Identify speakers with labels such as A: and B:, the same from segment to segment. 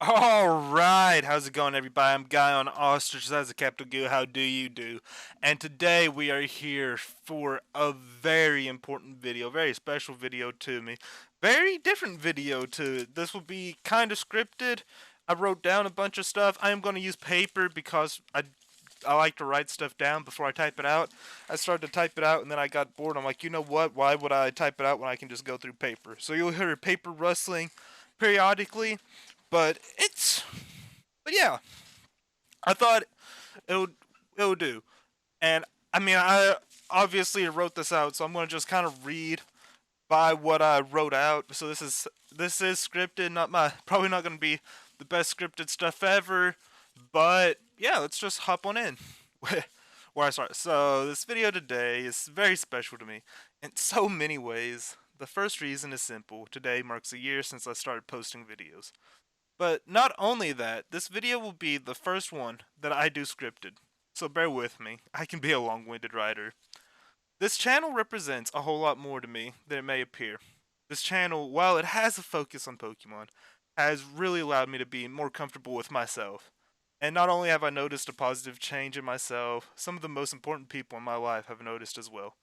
A: Alright, how's it going everybody? I'm Guy on Ostrich, that's a capital G, how do you do? And today we are here for a very important video, very special video to me. Very different video too. This will be kind of scripted. I wrote down a bunch of stuff. I am going to use paper because I like to write stuff down before I type it out. I started to type it out and then I got bored. I'm like, you know what? Why would I type it out when I can just go through paper? So you'll hear paper rustling periodically. But yeah, I thought it would it would do. And I mean, I obviously wrote this out, so I'm gonna just kind of read by what I wrote out. So this is scripted, not my probably not gonna be the best scripted stuff ever, but yeah, let's just hop on in. Where I start. So this video today is very special to me in so many ways. The first reason is simple. Today marks a year since I started posting videos. But not only that, this video will be the first one that I do scripted. So bear with me, I can be a long-winded writer. This channel represents a whole lot more to me than it may appear. This channel, while it has a focus on Pokemon, has really allowed me to be more comfortable with myself. And not only have I noticed a positive change in myself, some of the most important people in my life have noticed as well.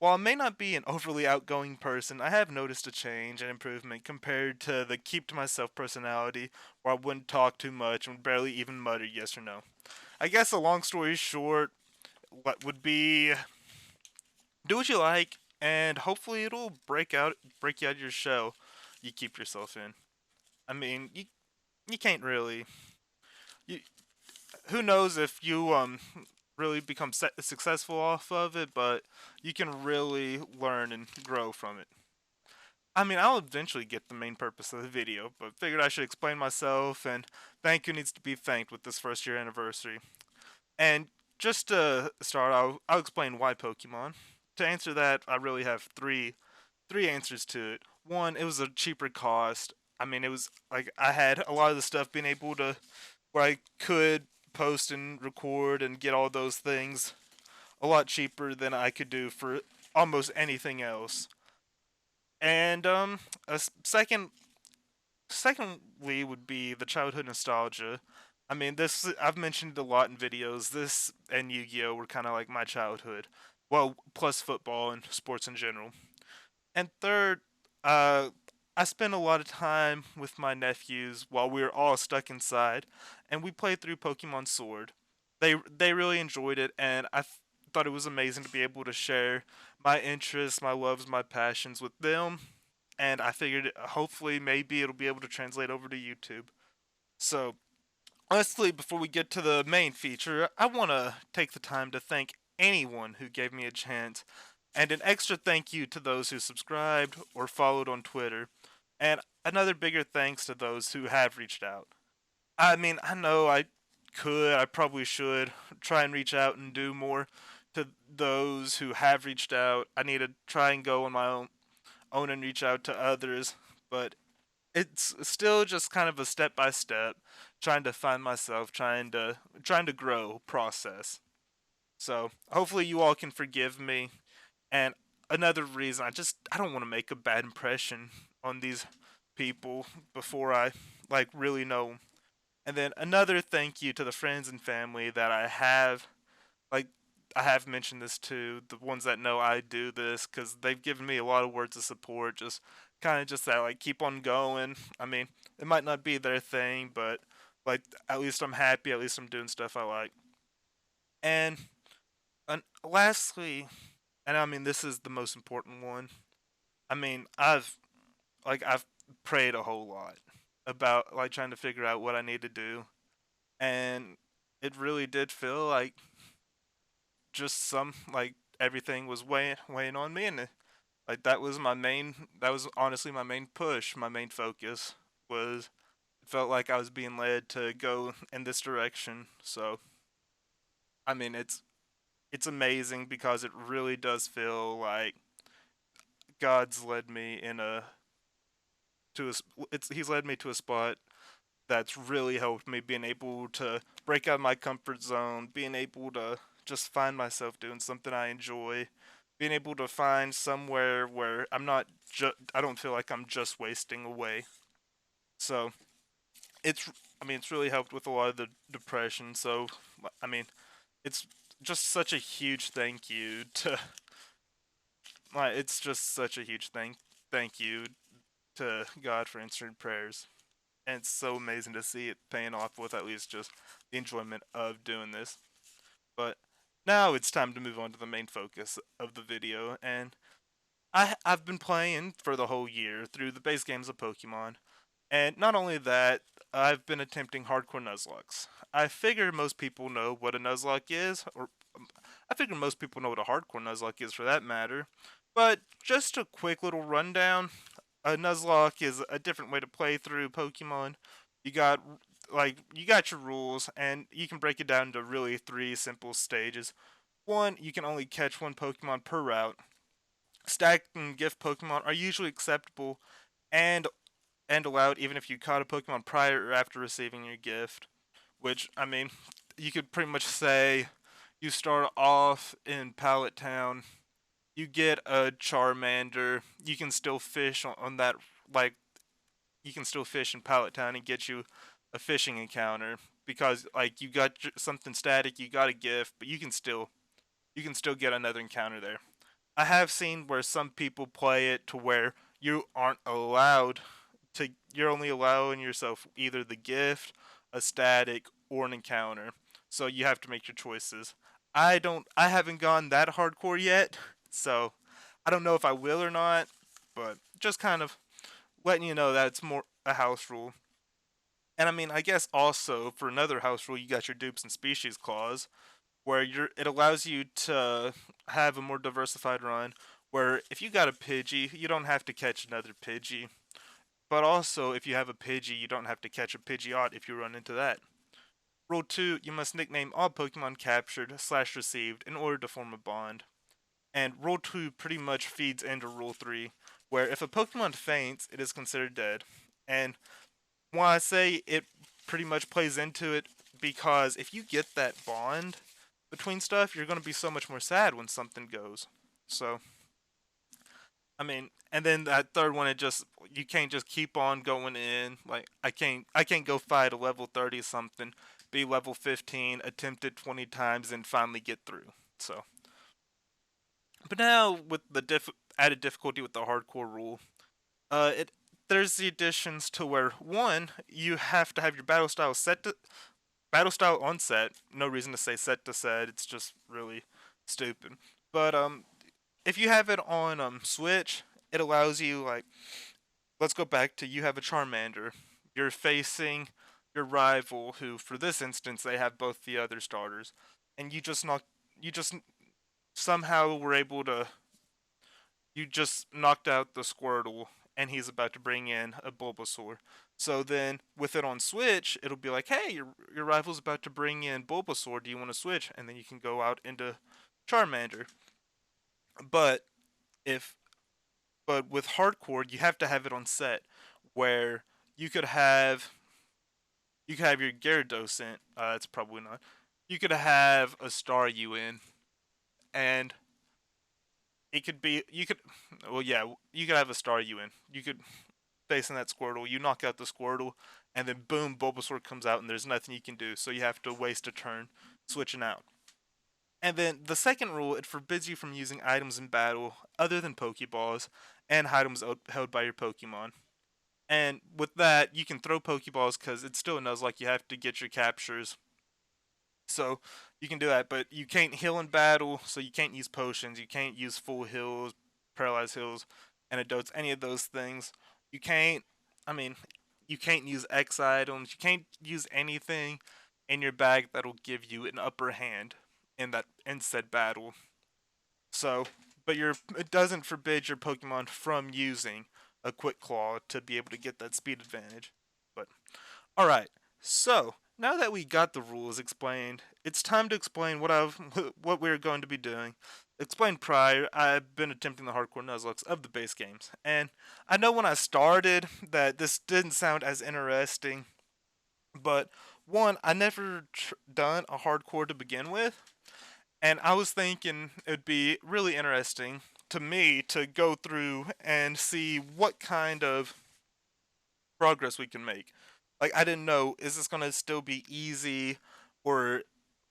A: While I may not be an overly outgoing person, I have noticed a change and improvement compared to the keep to myself personality where I wouldn't talk too much and would barely even mutter yes or no. I guess a long story short, what would be do what you like and hopefully it'll break you out of your shell you keep yourself in. I mean, you can't really you who knows if you really become successful off of it, but you can really learn and grow from it. I mean, I'll eventually get the main purpose of the video, but figured I should explain myself, and thank you needs to be thanked with this first year anniversary. And just to start, I'll explain why Pokemon. To answer that, I really have three answers to it. One, it was a cheaper cost. I mean, it was like I had a lot of the stuff being able to where I could post and record and get all those things a lot cheaper than I could do for almost anything else. And a secondly would be the childhood nostalgia. I mean, this I've mentioned it a lot in videos. This and Yu-Gi-Oh were kind of like my childhood. Well, plus football and sports in general. And third, uh, I spent a lot of time with my nephews while we were all stuck inside, and we played through Pokemon Sword. They really enjoyed it, and thought it was amazing to be able to share my interests, my loves, my passions with them. And I figured hopefully maybe it'll be able to translate over to YouTube. So honestly, before we get to the main feature, I want to take the time to thank anyone who gave me a chance, and an extra thank you to those who subscribed or followed on Twitter, and another bigger thanks to those who have reached out. I mean, I know I probably should try and reach out and do more to those who have reached out. I need to try and go on my own and reach out to others, but it's still just kind of a step by step, trying to find myself, trying to grow process. So hopefully you all can forgive me. And another reason I don't want to make a bad impression on these people before I like really know 'em. And then another thank you to the friends and family that I have. Like I have mentioned this to the ones that know I do this because they've given me a lot of words of support. Just kind of just that like keep on going. I mean, it might not be their thing, but like at least I'm happy. At least I'm doing stuff I like. And, and lastly, and I mean this is the most important one. I mean I've prayed a whole lot about like trying to figure out what I need to do, and it really did feel like just some like everything was weighing on me, and like that was honestly my main push, my main focus was it felt like I was being led to go in this direction. So I mean it's amazing because it really does feel like God's led me in a to a, he's led me to a spot that's really helped me being able to break out of my comfort zone, being able to just find myself doing something I enjoy, being able to find somewhere where I don't feel like I'm just wasting away. So, it's it's really helped with a lot of the depression. So I mean, it's just such a huge thank you to it's just such a huge thank you to God for answering prayers. And it's so amazing to see it paying off with at least just the enjoyment of doing this. But now it's time to move on to the main focus of the video, and I've been playing for the whole year through the base games of Pokemon, and not only that, I've been attempting hardcore Nuzlocks. I figure most people know what a Nuzlocke is, or I figure most people know what a hardcore Nuzlocke is for that matter. But just a quick little rundown, a Nuzlocke is a different way to play through Pokemon. You got you got your rules, and you can break it down into really three simple stages. One, you can only catch one Pokemon per route. Stacked and gift Pokemon are usually acceptable and allowed even if you caught a Pokemon prior or after receiving your gift. Which you could pretty much say you start off in Pallet Town, you get a Charmander, you can still fish on that like you can still fish in Pallet Town and get you a fishing encounter because you got something static, you got a gift, but you can still get another encounter there. I have seen where some people play it to where you aren't allowed you're only allowing yourself either the gift, a static, or an encounter. So you have to make your choices. I haven't gone that hardcore yet, so I don't know if I will or not, but just kind of letting you know that it's more a house rule. And I guess also for another house rule, you got your dupes and species clause, where it allows you to have a more diversified run. Where if you got a Pidgey, you don't have to catch another Pidgey. But also, if you have a Pidgey, you don't have to catch a Pidgeot if you run into that. Rule 2, you must nickname all Pokemon captured/received in order to form a bond. And Rule 2 pretty much feeds into Rule 3, where if a Pokemon faints, it is considered dead. And why I say it pretty much plays into it, because if you get that bond between stuff, you're going to be so much more sad when something goes. So, and then that third one, it just you can't just keep on going in. Like I can't go fight a level 30 something, be level 15, attempt it 20 times, and finally get through. So, but now with the added difficulty with the hardcore rule, it there's the additions to where one you have to have your battle style on set. No reason to say set to set. It's just really stupid. But if you have it on Switch, it allows you let's go back to you have a Charmander. You're facing your rival, who for this instance they have both the other starters, and you just somehow were able to you just knocked out the Squirtle, and he's about to bring in a Bulbasaur. So then, with it on Switch, it'll be like, "Hey, your rival's about to bring in Bulbasaur. Do you want to switch?" And then you can go out into Charmander. But if but with hardcore, you have to have it on set, where you could have your Gyarados. It's probably not. You could have a Star UN, and it could be you could well yeah you could have a Star UN. You could facing that Squirtle, you knock out the Squirtle, and then boom, Bulbasaur comes out, and there's nothing you can do. So you have to waste a turn switching out. And then the second rule, it forbids you from using items in battle other than Pokeballs and items held by your Pokemon. And with that, you can throw Pokeballs because it's still a Nuzlocke. You have to get your captures, so you can do that. But you can't heal in battle, so you can't use potions. You can't use full heals, paralyzed heals, antidotes, any of those things. You can't. I mean, you can't use X items. You can't use anything in your bag that'll give you an upper hand in said battle. So, but it doesn't forbid your Pokemon from using a Quick Claw to be able to get that speed advantage. But all right, so now that we got the rules explained, it's time to explain what we're going to be doing. Explained prior, I've been attempting the hardcore Nuzlocke of the base games, and I know when I started that this didn't sound as interesting, but one, I never done a hardcore to begin with, and I was thinking it'd be really interesting to me to go through and see what kind of progress we can make. Like I didn't know, is this gonna still be easy, or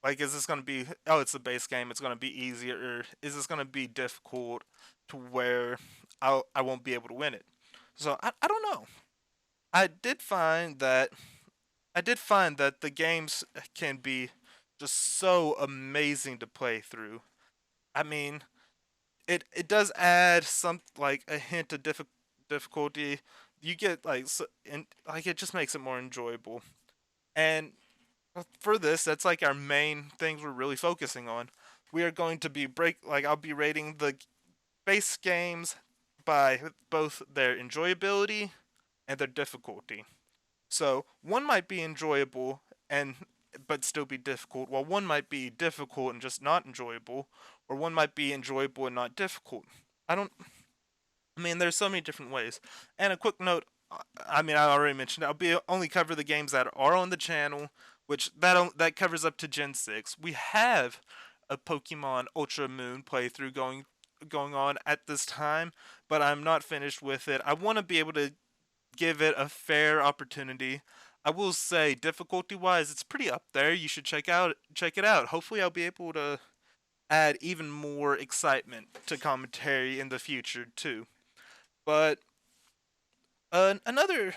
A: like is this gonna be, oh, it's the base game, it's gonna be easier, or is this gonna be difficult to where I won't be able to win it? So I don't know. I did find that the games can be just so amazing to play through. I mean, it does add some like a hint of difficulty. You get like and like it just makes it more enjoyable. And for this, that's like our main things we're really focusing on. We are going to be I'll be rating the base games by both their enjoyability and their difficulty. So one might be enjoyable and but still be difficult, while one might be difficult and just not enjoyable, or one might be enjoyable and not difficult. I don't. I mean, there's so many different ways. And a quick note. I mean, I already mentioned I'll be only cover the games that are on the channel, which that covers up to Gen 6. We have a Pokemon Ultra Moon playthrough going on at this time, but I'm not finished with it. I want to be able to give it a fair opportunity. I will say, difficulty wise, it's pretty up there. You should check it out. Hopefully, I'll be able to add even more excitement to commentary in the future too. But another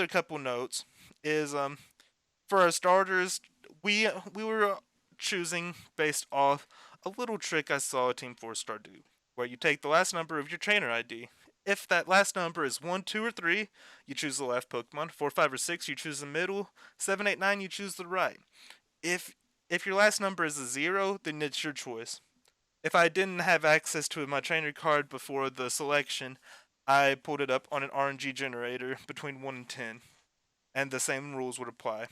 A: couple notes is for our starters, we were choosing based off a little trick I saw a Team 4 star do, where you take the last number of your trainer ID. If that last number is 1, 2, or 3, you choose the left Pokemon. 4, 5, or 6, you choose the middle. 7, 8, 9, you choose the right. If if your last number is a 0, then it's your choice. If I didn't have access to my trainer card before the selection, I pulled it up on an RNG generator between 1 and 10, and the same rules would apply.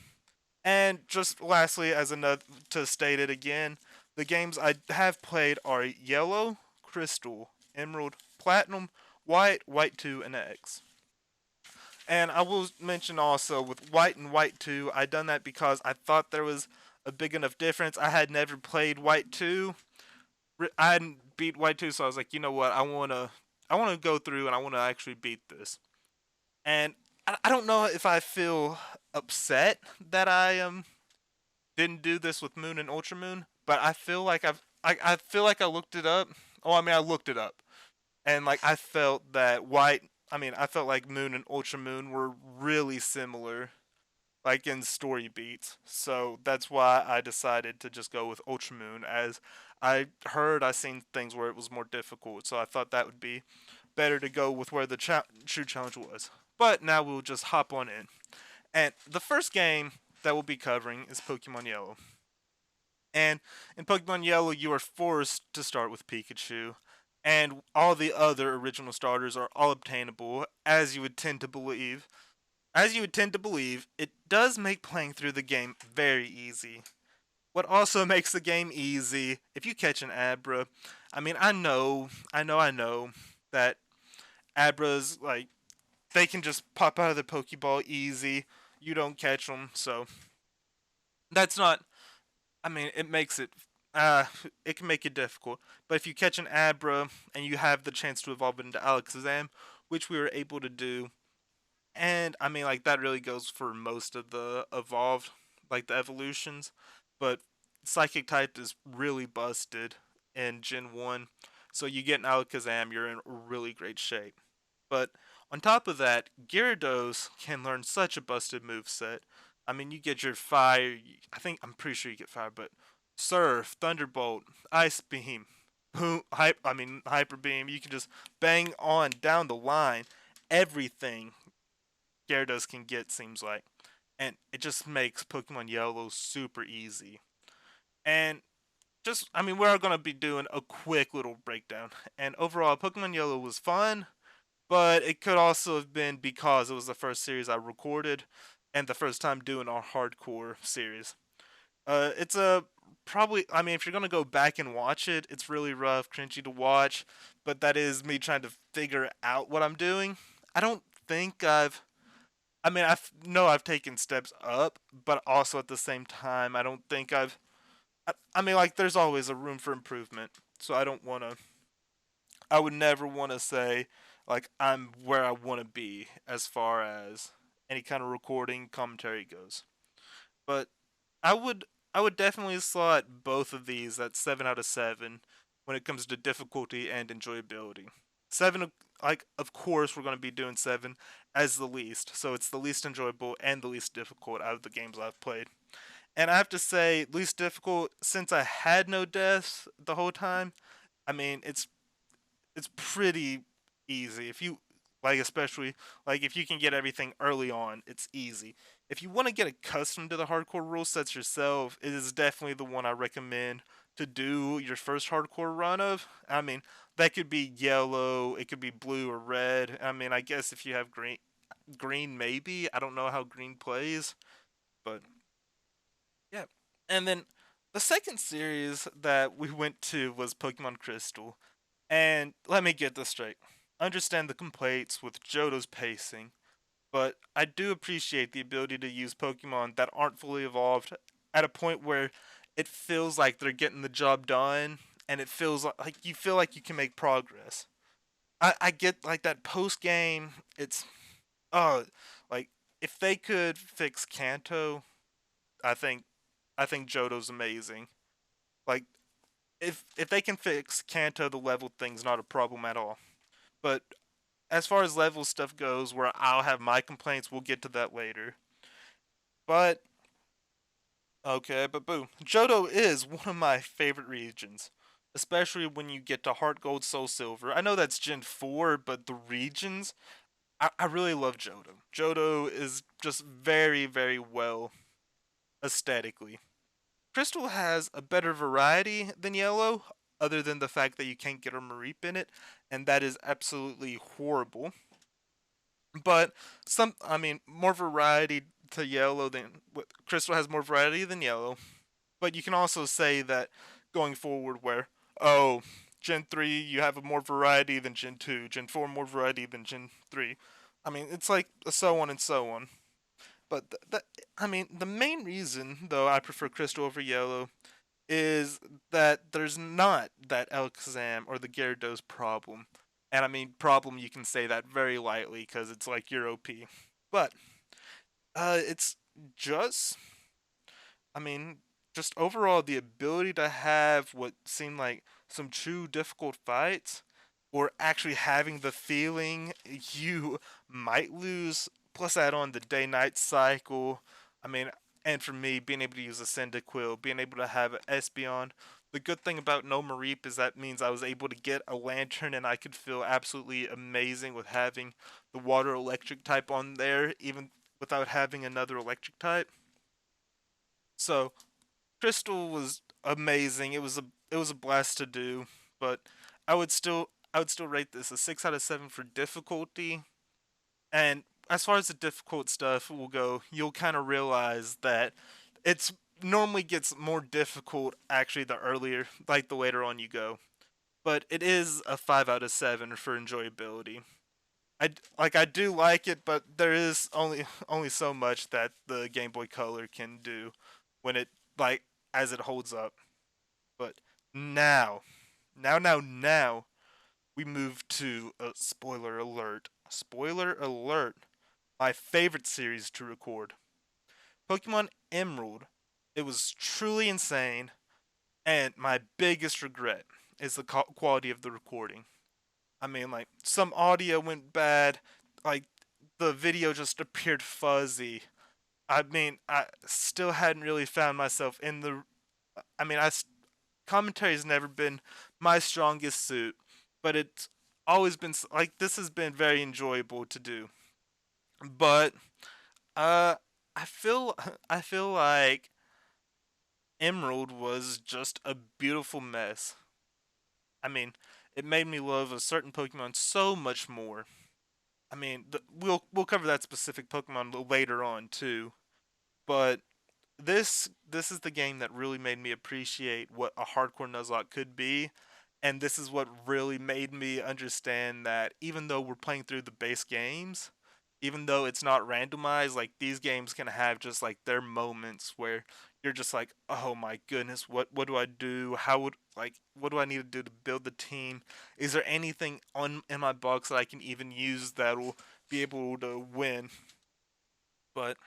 A: And just lastly, as another to state it again, the games I have played are Yellow, Crystal, Emerald, Platinum, White, White 2, and X. And I will mention also with White and White 2, I done that because I thought there was a big enough difference. I had never played White 2. I hadn't beat White 2, so I was like, you know what? I want to go through and I want to actually beat this. And I don't know if I feel upset that I didn't do this with Moon and Ultra Moon, but I feel like I feel like I looked it up. Oh, I mean, I looked it up, and like I felt that White. I mean, I felt like Moon and Ultra Moon were really similar, like in story beats. So that's why I decided to just go with Ultra Moon, as I seen things where it was more difficult. So I thought that would be better to go with where the true challenge was. But now we'll just hop on in. And the first game that we'll be covering is Pokemon Yellow. And in Pokemon Yellow, you are forced to start with Pikachu, and all the other original starters are all obtainable, as you would tend to believe. As you would tend to believe, it does make playing through the game very easy. What also makes the game easy, if you catch an Abra, I mean, I know that Abras, like, they can just pop out of the Pokeball easy. You don't catch them, so that's not. I mean, Uh, it can make it difficult. But if you catch an Abra and you have the chance to evolve it into Alakazam, which we were able to do, and I mean, like that really goes for most of the evolved, like the evolutions. But Psychic type is really busted in Gen 1. So you get an Alakazam, you're in really great shape. But on top of that, Gyarados can learn such a busted move set. I mean, you get your fire. I'm pretty sure you get fire, but Surf, Thunderbolt, Ice Beam, boom, Hyper Beam. You can just bang on down the line. Everything Gyarados can get seems like, and it just makes Pokemon Yellow super easy. And I mean, we're gonna be doing a quick little breakdown. And overall, Pokemon Yellow was fun, but it could also have been because it was the first series I recorded and the first time doing our hardcore series. It's a probably. I mean, if you're gonna go back and watch it, it's really rough, cringy to watch. But that is me trying to figure out what I'm doing. I don't think I've. I mean, know I've taken steps up, but also at the same time, I don't think I've. I mean, like, there's always a room for improvement. So I don't want to. I would never want to say like I'm where I want to be as far as any kind of recording commentary goes. But I would I would definitely slot both of these at 7 out of 7 when it comes to difficulty and enjoyability. Seven, like of course we're going to be doing 7 as the least, so it's the least enjoyable and the least difficult out of the games I've played. And I have to say, least difficult since I had no deaths the whole time. I mean, it's pretty easy if you like, especially like if you can get everything early on, it's easy. If you want to get accustomed to the hardcore rule sets yourself, it is definitely the one I recommend to do your first hardcore run of. I mean, that could be yellow, it could be blue or red. I mean, I guess if you have green maybe. I don't know how green plays, but yeah. And then the second series that we went to was Pokemon Crystal. And let me get this straight. I understand the complaints with Johto's pacing, but I do appreciate the ability to use Pokemon that aren't fully evolved at a point where it feels like they're getting the job done and it feels like you feel like you can make progress. I get like that post game, it's oh like if they could fix Kanto, I think I think Johto's amazing. Like if they can fix Kanto, the level thing's not a problem at all. But as far as level stuff goes, where I'll have my complaints, we'll get to that later. But okay, but boom, Johto is one of my favorite regions, especially when you get to Heart Gold, Soul Silver. I know that's Gen 4, but the regions, I really love Johto. Johto is just very, very well aesthetically. Crystal has a better variety than Yellow, other than the fact that you can't get a Mareep in it, and that is absolutely horrible. But I mean, more variety to Yellow than Crystal has more variety than Yellow. But you can also say that going forward, where oh, Gen 3 you have more variety than Gen 2, Gen 4 more variety than Gen 3. I mean, it's like so on and so on. But I mean, the main reason though I prefer Crystal over Yellow is that there's not that Alakazam or the Gyarados problem. And I mean, problem, you can say that very lightly because it's like you're OP. But it's just, I mean, just overall the ability to have what seem like some true difficult fights, or actually having the feeling you might lose, plus add on the day night cycle. I mean, and for me, being able to use a Cyndaquil, being able to have Espeon. The good thing about No Mareep is that means I was able to get a Lantern and I could feel absolutely amazing with having the water electric type on there, even without having another electric type. So Crystal was amazing. It was a blast to do, but I would still rate this a 6 out of 7 for difficulty. And as far as the difficult stuff will go, you'll kind of realize that it's normally gets more difficult actually the earlier, like the later on you go. But it is a 5 out of 7 for enjoyability. I do like it, but there is only so much that the Game Boy Color can do when it like as it holds up. But now, now, we move to a spoiler alert. Spoiler alert. My favorite series to record. Pokemon Emerald. It was truly insane, and my biggest regret is the quality of the recording. I mean, like, some audio went bad, like, the video just appeared fuzzy. I mean, I still hadn't really found myself in the. I mean, commentary has never been my strongest suit, but it's always been like this has been very enjoyable to do. But uh, I feel I feel like Emerald was just a beautiful mess. I mean, it made me love a certain Pokemon so much more. I mean, we'll cover that specific Pokemon later on too. But this is the game that really made me appreciate what a hardcore Nuzlocke could be, and this is what really made me understand that even though we're playing through the base games, even though it's not randomized, like these games can have just like their moments where you're just like, oh my goodness, what do I do? How would like what do I need to do to build the team? Is there anything on in my box that I can even use that'll be able to win? But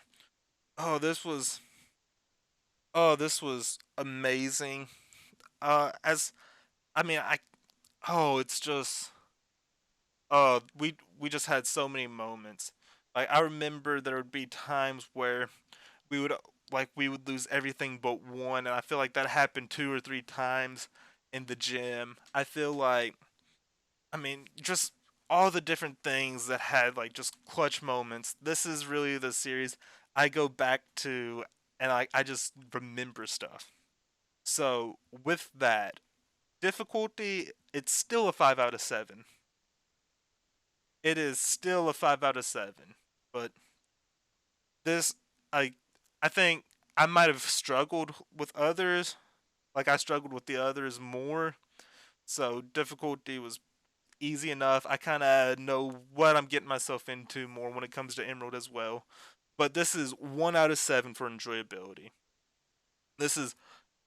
A: oh, this was amazing. As I mean, I oh, it's just we just had so many moments. Like I remember there would be times where we would we would lose everything but one, and I feel like that happened two or three times in the gym. I feel like I mean just all the different things that had like just clutch moments. This is really the series I go back to, and I just remember stuff. So with that difficulty, it's still a 5 out of 7. It is still a 5 out of 7. But this, I, I think I might have struggled with others. Like I struggled with the others more. So difficulty was easy enough. I kind of know what I'm getting myself into more when it comes to Emerald as well. But this is 1 out of 7 for enjoyability. This is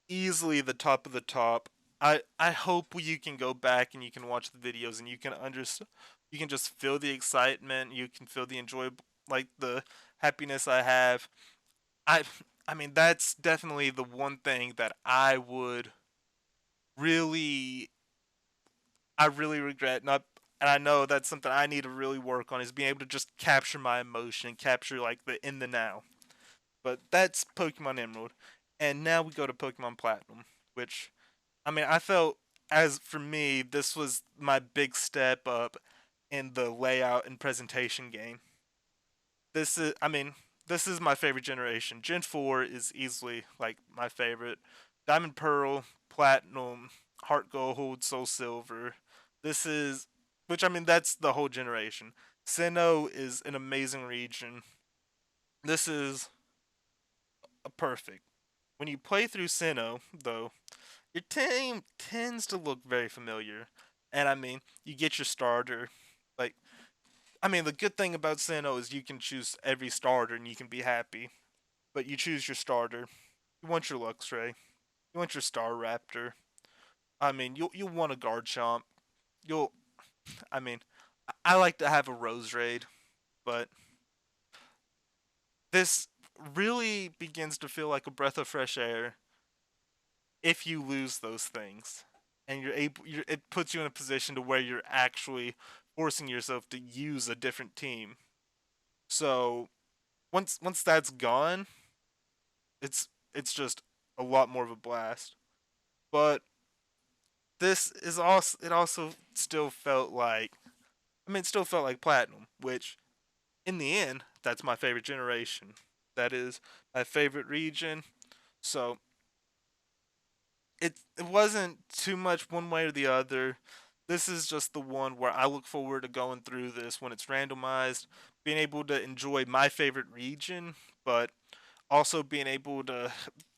A: easily the top of the top. I hope you can go back and you can watch the videos and you can understand. You can just feel the excitement. You can feel the the happiness I have. I I mean that's definitely the one thing that really I really regret not, and I know that's something I need to really work on, is being able to just capture my emotion, capture like the in the now. But that's Pokemon Emerald. And now we go to Pokemon Platinum, which I mean, I felt, as for me, this was my big step up in the layout and presentation game. I mean, this is my favorite generation. Gen 4 is easily like my favorite. Diamond Pearl, Platinum, Heart Gold, Soul Silver. This is, which I mean, that's the whole generation. Sinnoh is an amazing region. This is a perfect. When you play through Sinnoh, though, your team tends to look very familiar. And I mean, you get your starter. Like, I mean, the good thing about Sinnoh is you can choose every starter and you can be happy. But you choose your starter. You want your Luxray. You want your Star Raptor. I mean, you'll want a Garchomp. You'll. I mean, I like to have a Rose Raid, but this really begins to feel like a breath of fresh air if you lose those things, and it puts you in a position to where you're actually forcing yourself to use a different team. So once that's gone, it's just a lot more of a blast. But this is also it also still felt like it still felt like platinum, which in the end, that's my favorite generation. That is my favorite region. So it wasn't too much one way or the other. This is just the one where I look forward to going through this when it's randomized, being able to enjoy my favorite region, but also being able to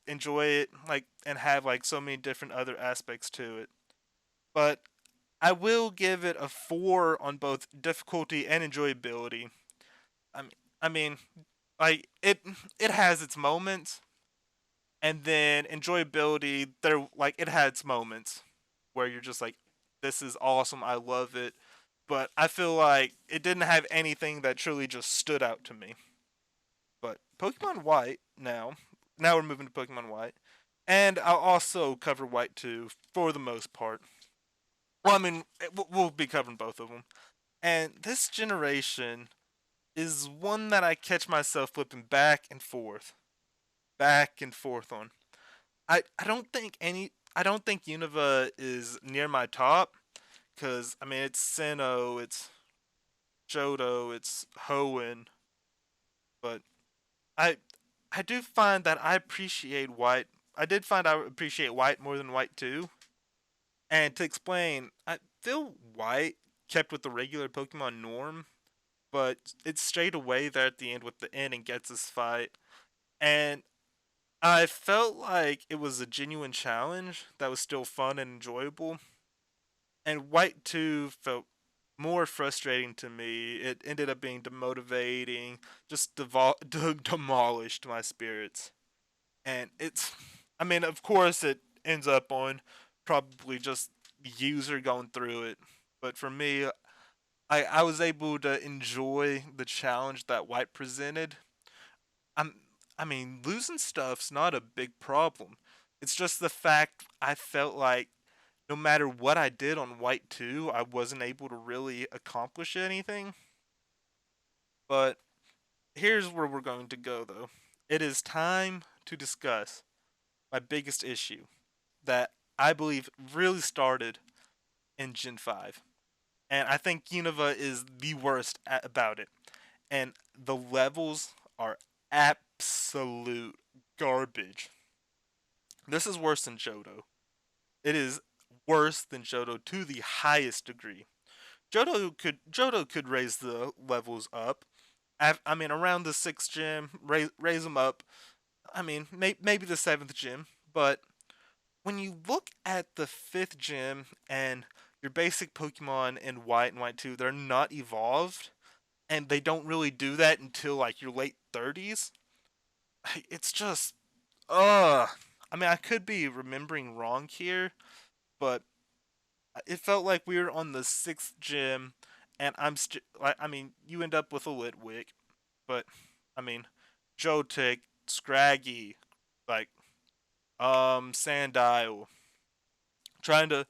A: enjoy it like and have like so many different other aspects to it. But I will give it a 4 on both difficulty and enjoyability. I mean, I mean, like it has its moments, and then enjoyability there like it had its moments where you're just like, this is awesome, I love it. But I feel like it didn't have anything that truly just stood out to me. But Pokemon White now we're moving to Pokemon White, and I'll also cover White too for the most part. Well, I mean, we'll be covering both of them. And this generation is one that I catch myself flipping back and forth on. I don't think Unova is near my top because I mean it's Sinnoh, it's Johto, it's Hoenn, but I I do find that I appreciate White. I did find I appreciate White more than White too. And to explain, I feel White kept with the regular Pokemon norm, but it strayed away there at the end with the N and gets this fight. And I felt like it was a genuine challenge that was still fun and enjoyable. And White 2 felt more frustrating to me. It ended up being demotivating, just demolished my spirits. And I mean, of course, it ends up on probably just the user going through it. But for me, I was able to enjoy the challenge that White presented. I'm I mean, losing stuff's not a big problem. It's just the fact I felt like no matter what I did on White 2, I wasn't able to really accomplish anything. But here's where we're going to go though. It is time to discuss my biggest issue that I believe really started in Gen 5. And I think Unova is the worst about it. And the levels are absolute garbage. This is worse than Johto. It is worse than Johto to the highest degree. Johto could raise the levels up. I mean, around the sixth gym, raise them up. I mean, maybe the seventh gym. But when you look at the fifth gym and your basic Pokemon in White and White 2, they're not evolved, and they don't really do that until like your late 30s. It's just, ugh. I mean, I could be remembering wrong here, but it felt like we were on the sixth gym, and I mean, you end up with a Litwick, but I mean, Jotek, Scraggy, like Sandile, trying to,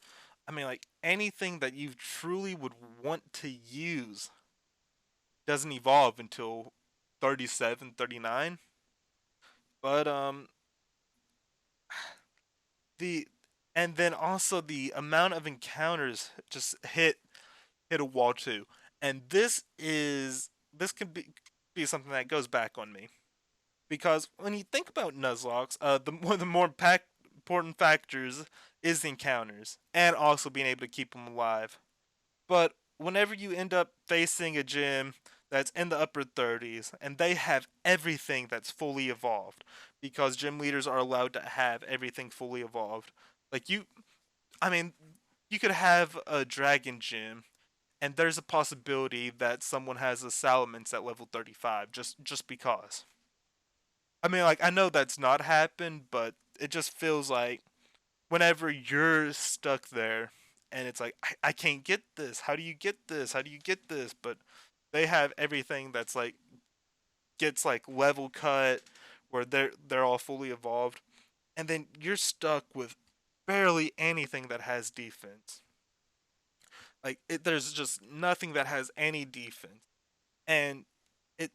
A: I mean, like anything that you truly would want to use doesn't evolve until 37, 39. But the and then also the amount of encounters just hit a wall too. And this could be something that goes back on me because when you think about Nuzlocke, one of the more important factors is the encounters and also being able to keep them alive. But whenever you end up facing a gym that's in the upper 30s and they have everything that's fully evolved, because gym leaders are allowed to have everything fully evolved. Like I mean, you could have a dragon gym, and there's a possibility that someone has a Salamence at level 35 just because. I mean, like I know that's not happened, but it just feels like whenever you're stuck there and it's like I can't get this. How do you get this? How do you get this? But they have everything that's like gets like level cut where they're all fully evolved, and then you're stuck with barely anything that has defense. There's just nothing that has any defense, and it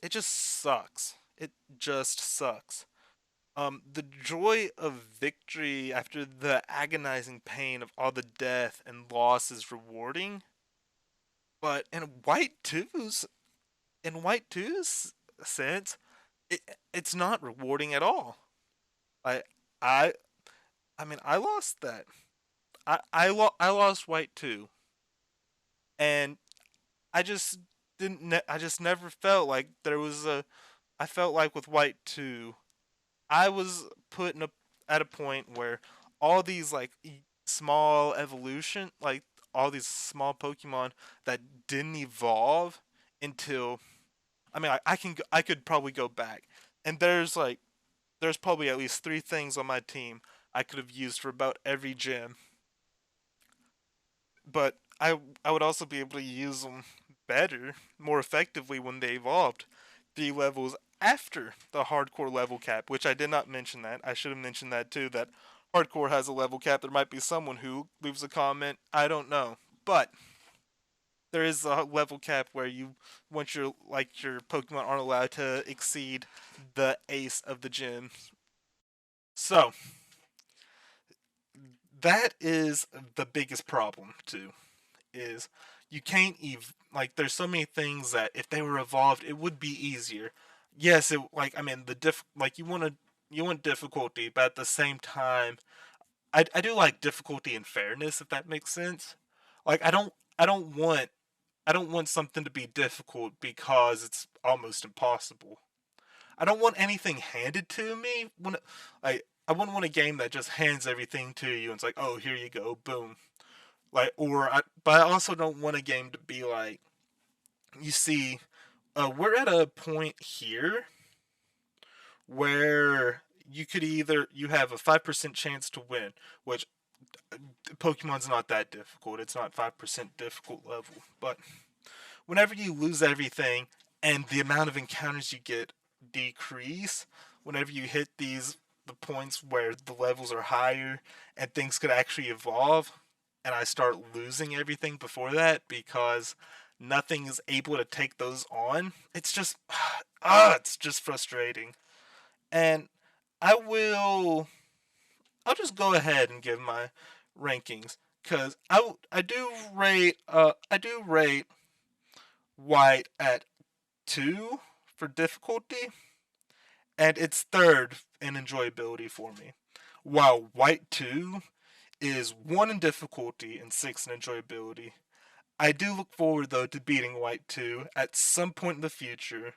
A: it just sucks. It just sucks. The joy of victory after the agonizing pain of all the death and loss is rewarding, but in White Two's sense, it it's not rewarding at all. I I I mean I lost that. I lost White Two, and I just I just never felt like there was a. I felt like with White Two, I was put in a at a point where all these like small evolution, like all these small Pokemon that didn't evolve until I mean I could probably go back, and there's probably at least three things on my team I could have used for about every gym, but I would also be able to use them better, more effectively when they evolved 3 levels after the hardcore level cap, which I did not mention that. I should have mentioned that too, that hardcore has a level cap. There might be someone who leaves a comment. I don't know. But there is a level cap where you once your Pokemon aren't allowed to exceed the ace of the gym. So that is the biggest problem too. Is you can't like there's so many things that if they were evolved it would be easier. Yes, it like I mean the like you want difficulty, but at the same time I do like difficulty and fairness, if that makes sense. Like I don't want something to be difficult because it's almost impossible. I don't want anything handed to me when I wouldn't want a game that just hands everything to you and it's like, "Oh, here you go. Boom." But I also don't want a game to be like, you see, we're at a point here where you have a 5% chance to win, which Pokemon's not that difficult. It's not 5% difficult level, but whenever you lose everything and the amount of encounters you get decrease whenever you hit the points where the levels are higher and things could actually evolve, and I start losing everything before that because nothing is able to take those on. It's just it's just frustrating. And I will I'll just go ahead and give my rankings cuz I do rate white at 2 for difficulty, and it's third in enjoyability for me. While white 2 is 1 in difficulty and 6 in enjoyability. I do look forward though to beating white 2 at some point in the future,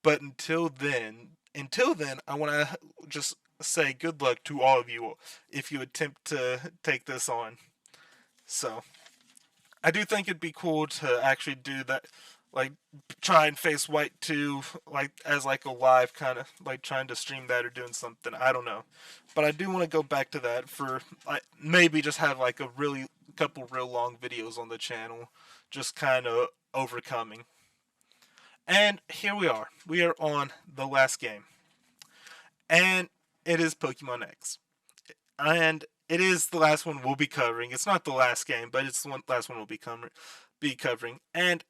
A: but until then I want to just say good luck to all of you if you attempt to take this on. So, I do think it'd be cool to actually do that, like try and face white 2 like as like a live kind of like trying to stream that or doing something. I don't know, but I do want to go back to that for like maybe just have like a really couple real long videos on the channel, just kind of overcoming. And here we are. We are on the last game, and it is Pokemon X, and it is the last one we'll be covering. It's not the last game, but it's the last one we'll be covering. And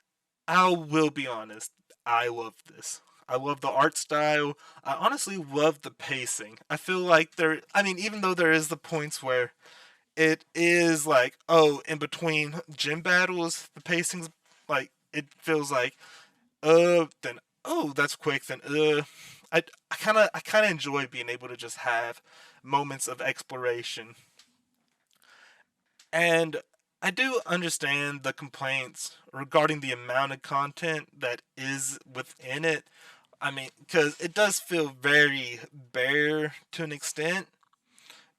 A: I will be honest, I love this. I love the art style. I honestly love the pacing. I feel like I mean, even though there is the points where it is like, oh, in between gym battles, the pacing's like, it feels like, then, oh, that's quick, then, I kind of enjoy being able to just have moments of exploration. And I do understand the complaints regarding the amount of content that is within it. I mean, because it does feel very bare to an extent,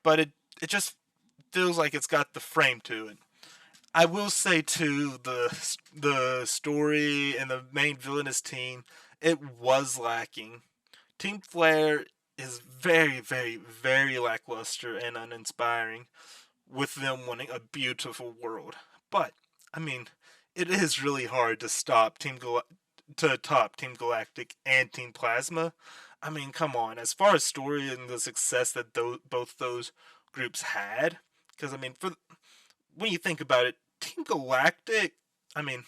A: but it just feels like it's got the frame to it. I will say too, the story and the main villainous team, it was lacking. Team Flare is very, very, very lackluster and uninspiring, with them wanting a beautiful world. But I mean, it is really hard to to top Team Galactic and Team Plasma. I mean, come on. As far as story and the success that both those groups had, because I mean, for when you think about it, Team Galactic, I mean,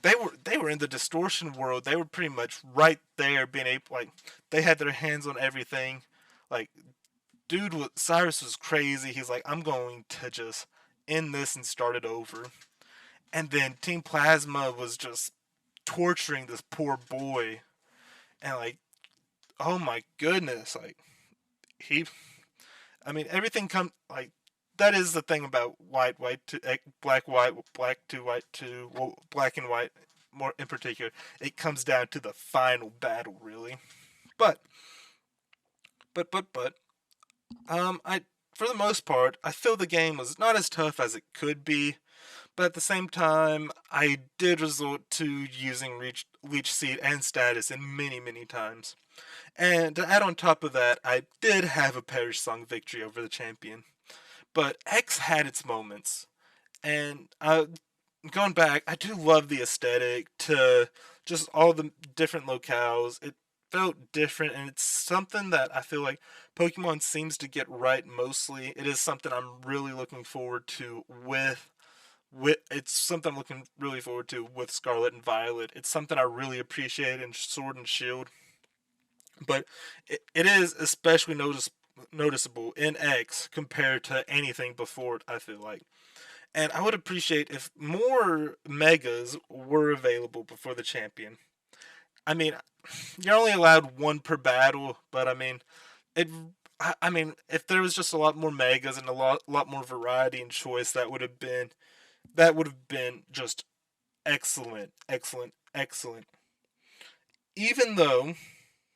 A: they were in the distortion world. They were pretty much right there, being able like they had their hands on everything. Like Cyrus was crazy. He's like, I'm going to just end this and start it over. And then Team Plasma was just torturing this poor boy, and like, oh my goodness, like he, I mean, everything come like that is the thing about black to white to well, black and white more in particular. It comes down to the final battle, really. But but I for the most part, I feel the game was not as tough as it could be, but at the same time, I did resort to using Leech Seed and Status in many times. And to add on top of that, I did have a Perish Song victory over the champion. But X had its moments. And going back, I do love the aesthetic to just all the different locales. It felt different, and it's something that I feel like Pokemon seems to get right mostly. It is something I'm really looking forward to with it's something I'm looking really forward to with Scarlet and Violet. It's something I really appreciate in Sword and Shield, but it is especially noticeable in X compared to anything before it, I feel like. And I would appreciate if more megas were available before the champion. I mean, you're only allowed one per battle, but I mean, it. I mean, if there was just a lot more megas and a lot more variety and choice, that would have been just excellent. Even though,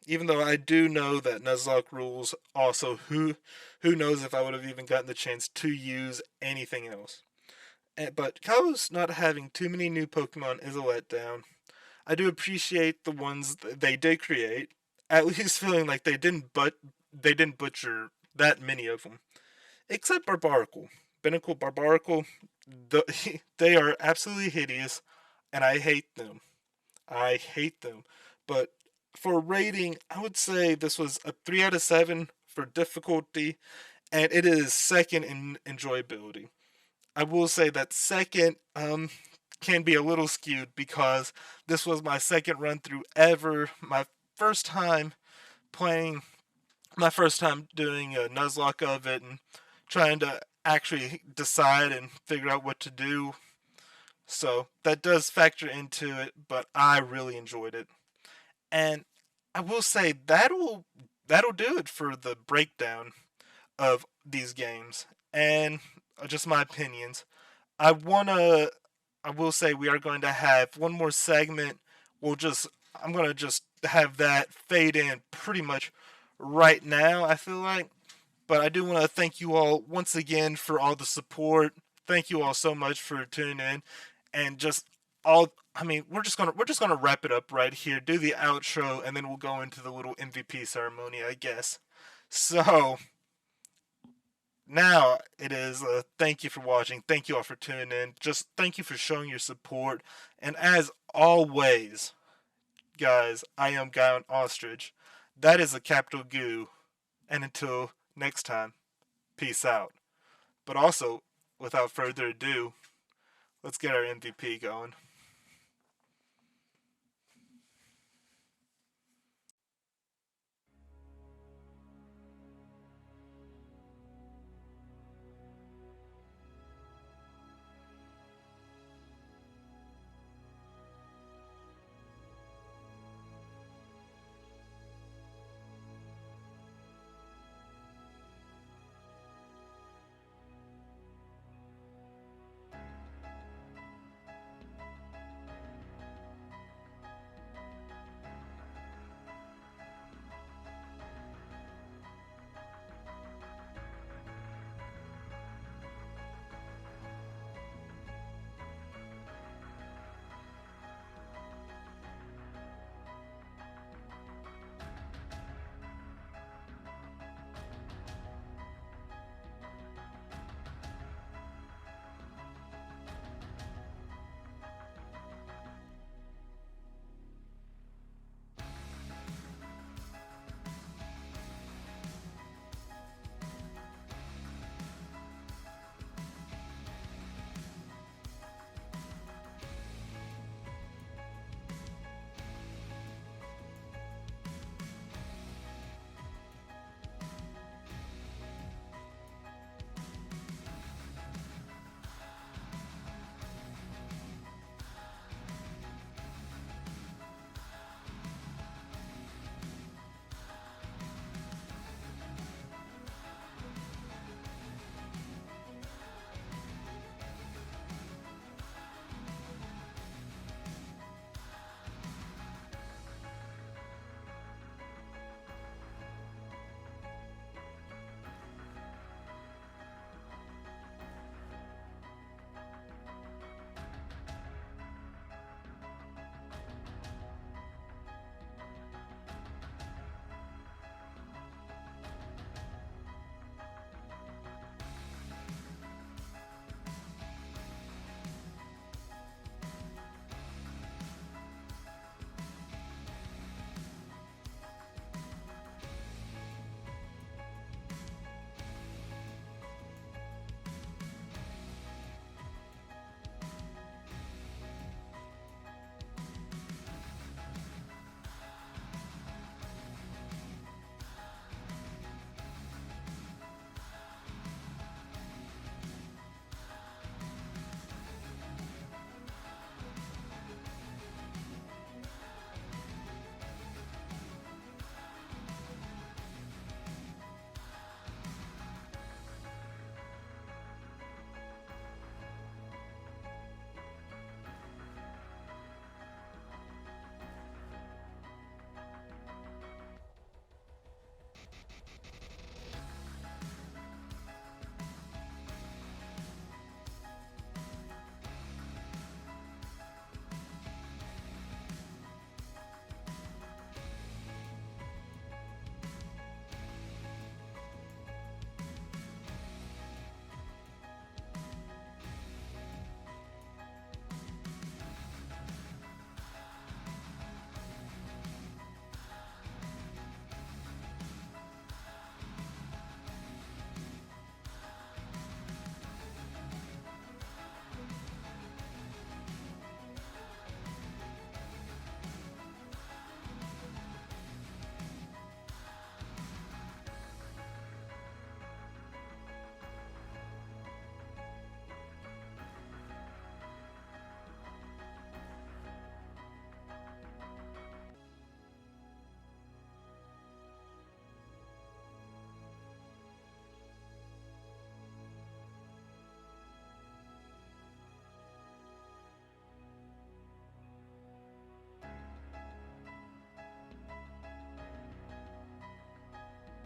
A: even though I do know that Nuzlocke rules also, who knows if I would have even gotten the chance to use anything else. But Kalos not having too many new Pokemon is a letdown. I do appreciate the ones they did create. At least feeling like they didn't butcher that many of them, except Barbaracle, Binnacle Barbaracle. They are absolutely hideous, and I hate them. I hate them. But For rating, I would say this was a 3 out of 7 for difficulty, and it is second in enjoyability. I will say that second can be a little skewed because this was my second run through ever. First time playing, my first time doing a Nuzlocke of it and trying to actually decide and figure out what to do. So that does factor into it, but I really enjoyed it. And I will say that'll do it for the breakdown of these games and just my opinions. I wanna I will say we are going to have one more segment. We'll just I'm gonna just have that fade in pretty much right now, I feel like. But I do want to thank you all once again for all the support. Thank you all so much for tuning in and just all I mean, we're just gonna wrap it up right here, do the outro, and then we'll go into the little MVP ceremony, I guess. So now it is thank you for watching, thank you all for tuning in, just thank you for showing your support, and as always, guys, I am Guy on Ostrich. That is a capital Goo, and until next time, peace out. But also, without further ado, let's get our MVP going.